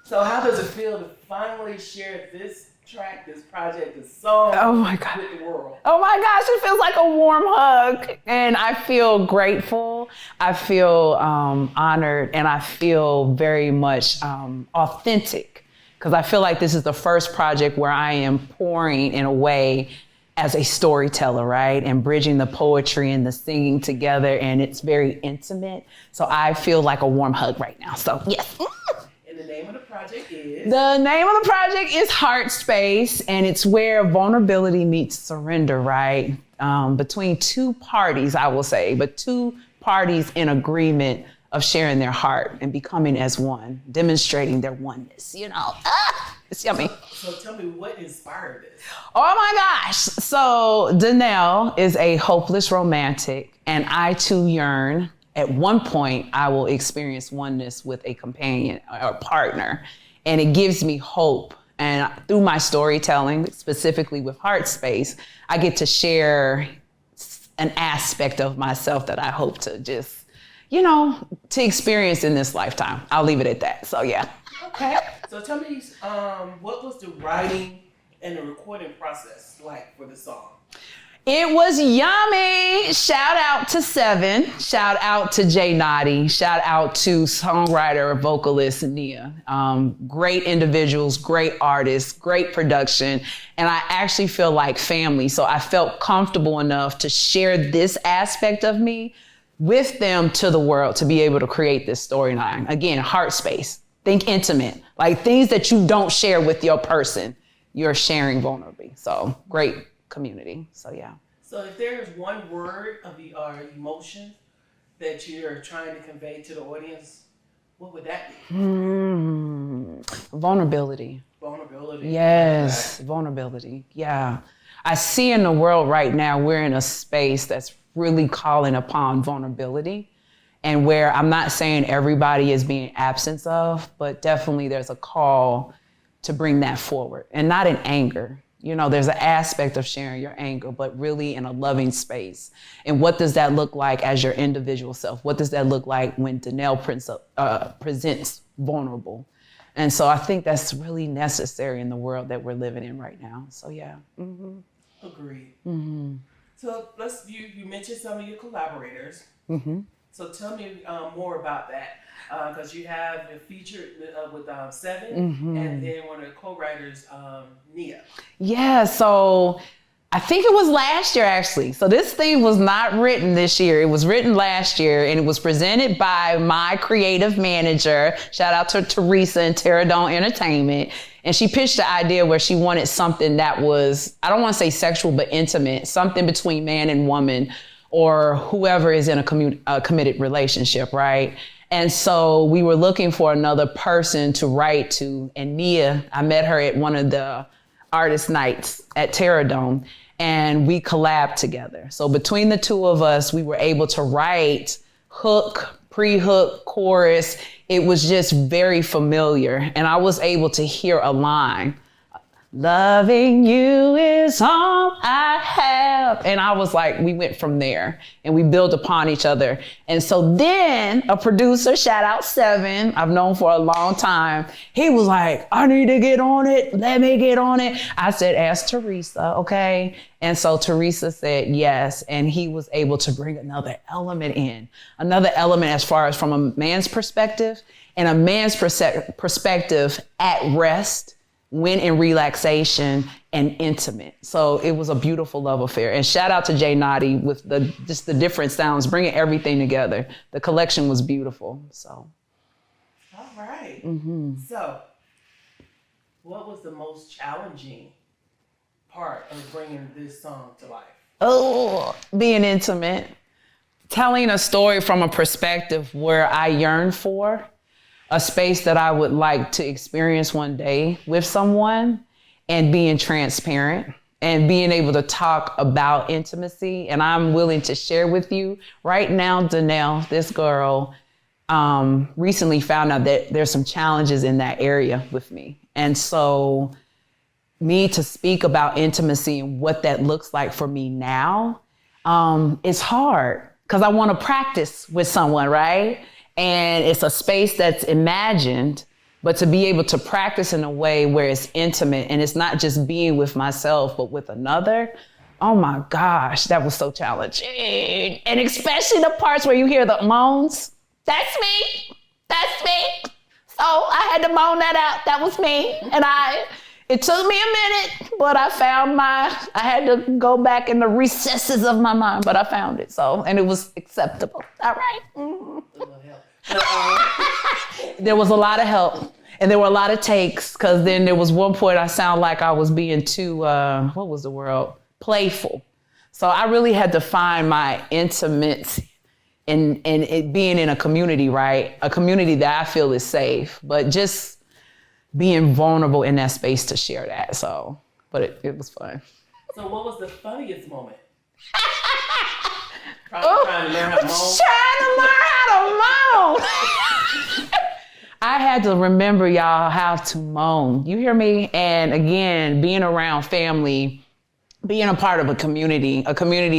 So how does it feel to finally share this track, this project, this song Oh my God. with the world? Oh my gosh, it feels like a warm hug. And I feel grateful. I feel honored, and I feel very much authentic, because I feel like this is the first project where I am pouring in a way as a storyteller, right? And bridging the poetry and the singing together, and it's very intimate. So I feel like a warm hug right now. So yes. And the name of the project is? The name of the project is Heart Space, and it's where vulnerability meets surrender, right? Between two parties, I will say, but two parties in agreement of sharing their heart and becoming as one, demonstrating their oneness, It's yummy. So tell me, what inspired this? Oh my gosh. So Denell is a hopeless romantic, and I too yearn. At one point, I will experience oneness with a companion or partner, and it gives me hope. And through my storytelling, specifically with Heart Space, I get to share an aspect of myself that I hope to just, to experience in this lifetime. I'll leave it at that. So yeah. Okay. So tell me, what was the writing and the recording process like for the song? It was yummy. Shout out to Seven. Shout out to Jay Noddy. Shout out to songwriter, vocalist Nia. Great individuals, great artists, great production. And I actually feel like family. So I felt comfortable enough to share this aspect of me with them to the world, to be able to create this storyline. Again, heart space. Think intimate, like things that you don't share with your person, you're sharing vulnerably. So great community. So yeah. So if there's one word of the emotion that you're trying to convey to the audience, what would that be? Vulnerability. Vulnerability. Yes, vulnerability. Yeah. I see in the world right now, we're in a space that's really calling upon vulnerability. And where I'm not saying everybody is being absent of, but definitely there's a call to bring that forward, and not in anger. There's an aspect of sharing your anger, but really in a loving space. And what does that look like as your individual self? What does that look like when Denell presents vulnerable? And so I think that's really necessary in the world that we're living in right now. So yeah. Mm-hmm. Agreed. Mm-hmm. So you mentioned some of your collaborators. Mm-hmm. So tell me more about that, because you have a feature with Seven, mm-hmm. and then one of the co-writers, Nia. Yeah, so I think it was last year, actually. So this thing was not written this year. It was written last year, and it was presented by my creative manager. Shout out to Teresa and Pterodon Entertainment. And she pitched the idea where she wanted something that was, I don't want to say sexual, but intimate, something between man and woman, or whoever is in a committed relationship, right? And so we were looking for another person to write to. And Nia, I met her at one of the artist nights at Pterodon, and we collabed together. So between the two of us, we were able to write hook, pre-hook, chorus. It was just very familiar. And I was able to hear a line. Loving you is all I have. And I was like, we went from there and we built upon each other. And so then a producer, shout out Seven, I've known for a long time. He was like, I need to get on it. Let me get on it. I said, ask Teresa, okay? And so Teresa said yes. And he was able to bring another element in, another element as far as from a man's perspective, and a man's perspective at rest, when in relaxation and intimate. So it was a beautiful love affair. And shout out to Jay Noddy with just the different sounds, bringing everything together. The collection was beautiful, so. All right. Mm-hmm. So what was the most challenging part of bringing this song to life? Oh, being intimate. Telling a story from a perspective where I yearn for, a space that I would like to experience one day with someone, and being transparent and being able to talk about intimacy. And I'm willing to share with you right now, Denell, this girl, recently found out that there's some challenges in that area with me. And so me to speak about intimacy and what that looks like for me now, it's hard because I want to practice with someone, right? And it's a space that's imagined, But to be able to practice in a way where it's intimate and it's not just being with myself, but with another, oh my gosh, that was so challenging. And especially the parts where you hear the moans. That's me. That's me. So I had to moan that out. That was me. And it took me a minute, but I had to go back in the recesses of my mind, but I found it. So, and it was acceptable. All right. There was a lot of help. And there were a lot of takes, because then there was one point I sound like I was being too, what was the word? Playful. So I really had to find my intimacy in it being in a community, right? A community that I feel is safe, but just being vulnerable in that space to share that. So, but it was fun. So what was the funniest moment? Probably trying to learn how to moan. I had to remember, y'all, how to moan. You hear me? And again, being around family, being a part of a community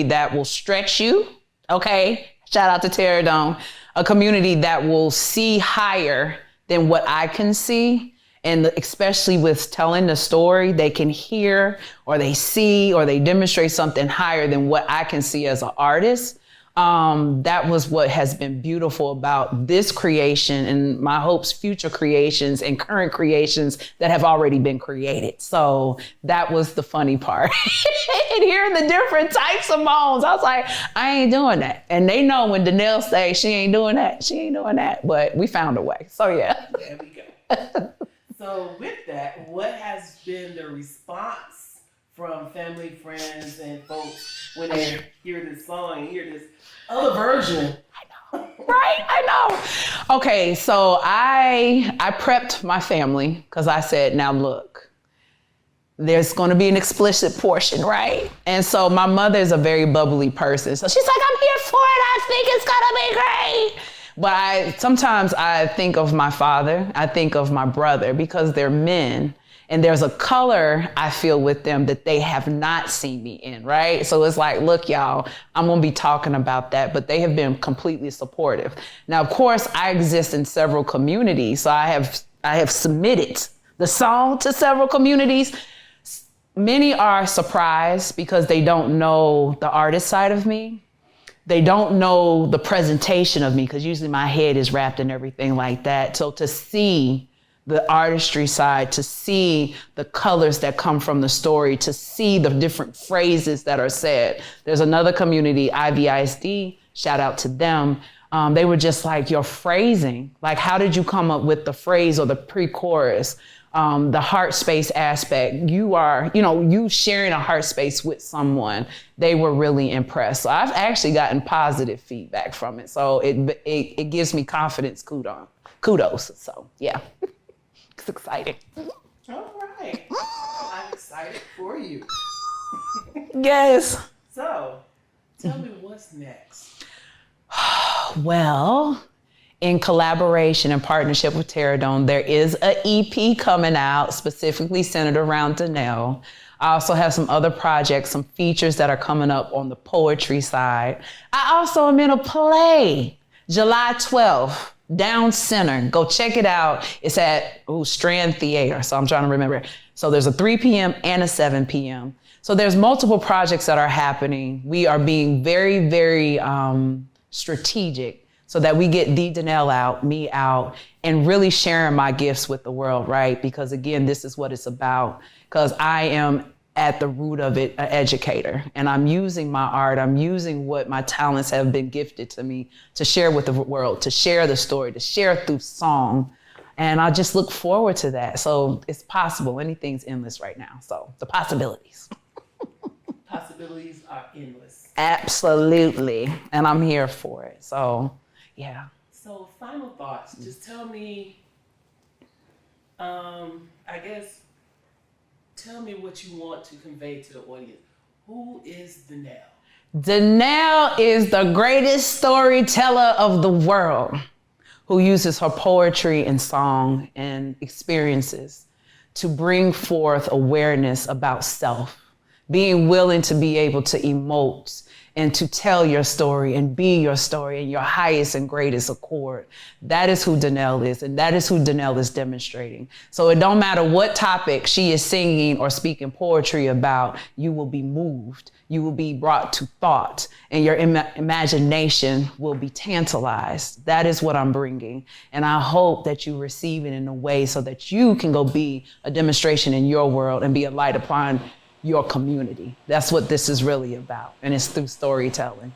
that will stretch you, okay? Shout out to Dudeovadere. A community that will see higher than what I can see. And especially with telling the story, they can hear or they see or they demonstrate something higher than what I can see as an artist. That was what has been beautiful about this creation and my hopes, future creations and current creations that have already been created. So that was the funny part. And hearing the different types of moans, I was like, I ain't doing that. And they know when Denell say she ain't doing that, she ain't doing that. But we found a way. So yeah. There we go. So with that, what has been the response from family, friends, and folks when they hear this song and hear this other version? I know, right? I know. Okay, so I prepped my family because I said, now look, there's going to be an explicit portion, right? And so my mother is a very bubbly person. So she's like, I'm here for it. I think it's going to be great. But sometimes I think of my father, I think of my brother, because they're men. And there's a color I feel with them that they have not seen me in, right? So it's like, look, y'all, I'm gonna be talking about that, but they have been completely supportive. Now, of course, I exist in several communities. So I have submitted the song to several communities. Many are surprised because they don't know the artist side of me. They don't know the presentation of me, because usually my head is wrapped in everything like that. So to see the artistry side, to see the colors that come from the story, to see the different phrases that are said. There's another community, IVISD, shout out to them. They were just like, your phrasing, like how did you come up with the phrase or the pre-chorus? The heart space aspect, you sharing a heart space with someone, they were really impressed. So I've actually gotten positive feedback from it. So it gives me confidence, kudos. So yeah, it's exciting. All right, I'm excited for you. Yes. So tell me what's next. Well, in collaboration and partnership with Dudeovadere, there is an EP coming out specifically centered around Denell. I also have some other projects, some features that are coming up on the poetry side. I also am in a play, July 12th, Down Center. Go check it out. It's at Strand Theater, so I'm trying to remember. So there's a 3 p.m. and a 7 p.m. So there's multiple projects that are happening. We are being very, very strategic, so that we get Denell out, me out, and really sharing my gifts with the world, right? Because again, this is what it's about. Because I am at the root of it, an educator. And I'm using my art, I'm using what my talents have been gifted to me to share with the world, to share the story, to share through song. And I just look forward to that. So it's possible, anything's endless right now. So the possibilities. Possibilities are endless. Absolutely, and I'm here for it, so. Yeah. So final thoughts. Just tell me, tell me what you want to convey to the audience. Who is Denell? Denell is the greatest storyteller of the world, who uses her poetry and song and experiences to bring forth awareness about self, being willing to be able to emote and to tell your story and be your story in your highest and greatest accord. That is who Denell is, and that is who Denell is demonstrating. So it don't matter what topic she is singing or speaking poetry about, you will be moved. You will be brought to thought, and your imagination will be tantalized. That is what I'm bringing. And I hope that you receive it in a way so that you can go be a demonstration in your world and be a light upon your community. That's what this is really about, and it's through storytelling.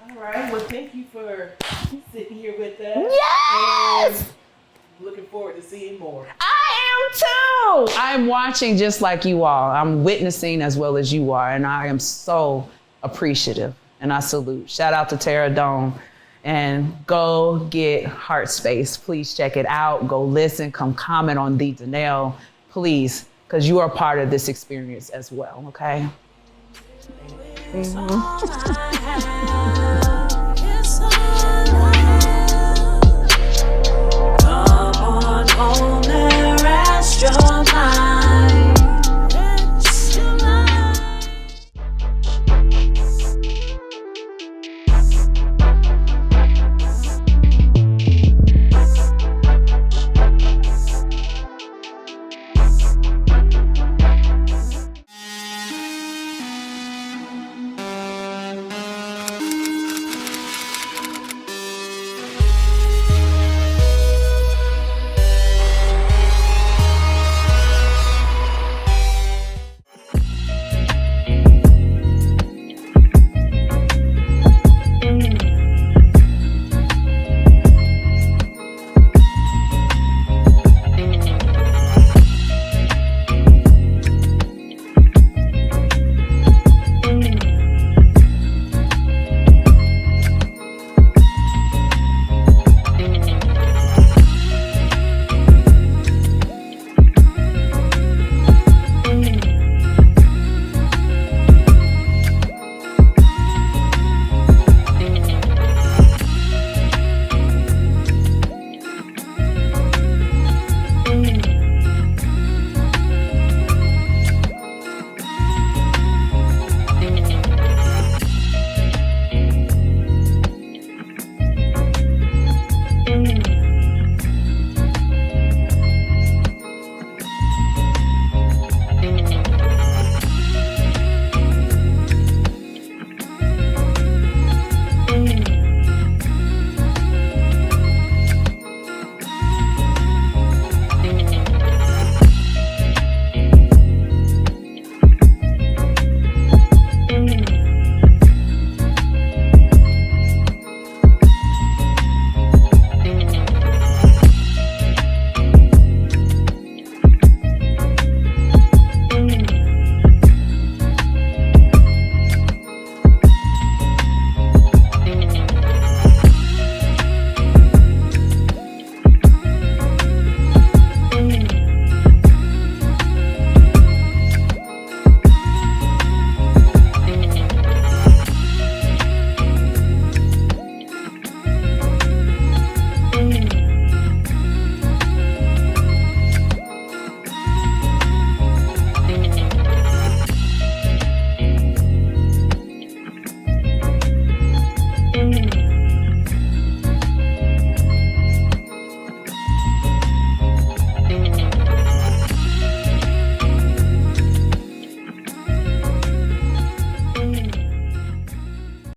All right, well, thank you for sitting here with us. Yes! And looking forward to seeing more. I am too! I'm watching just like you are. I'm witnessing as well as you are, and I am so appreciative, and I salute. Shout out to Tara Dome. And go get Heart Space. Please check it out. Go listen, come comment on the Denell, please, because you are part of this experience as well, okay? Mm-hmm.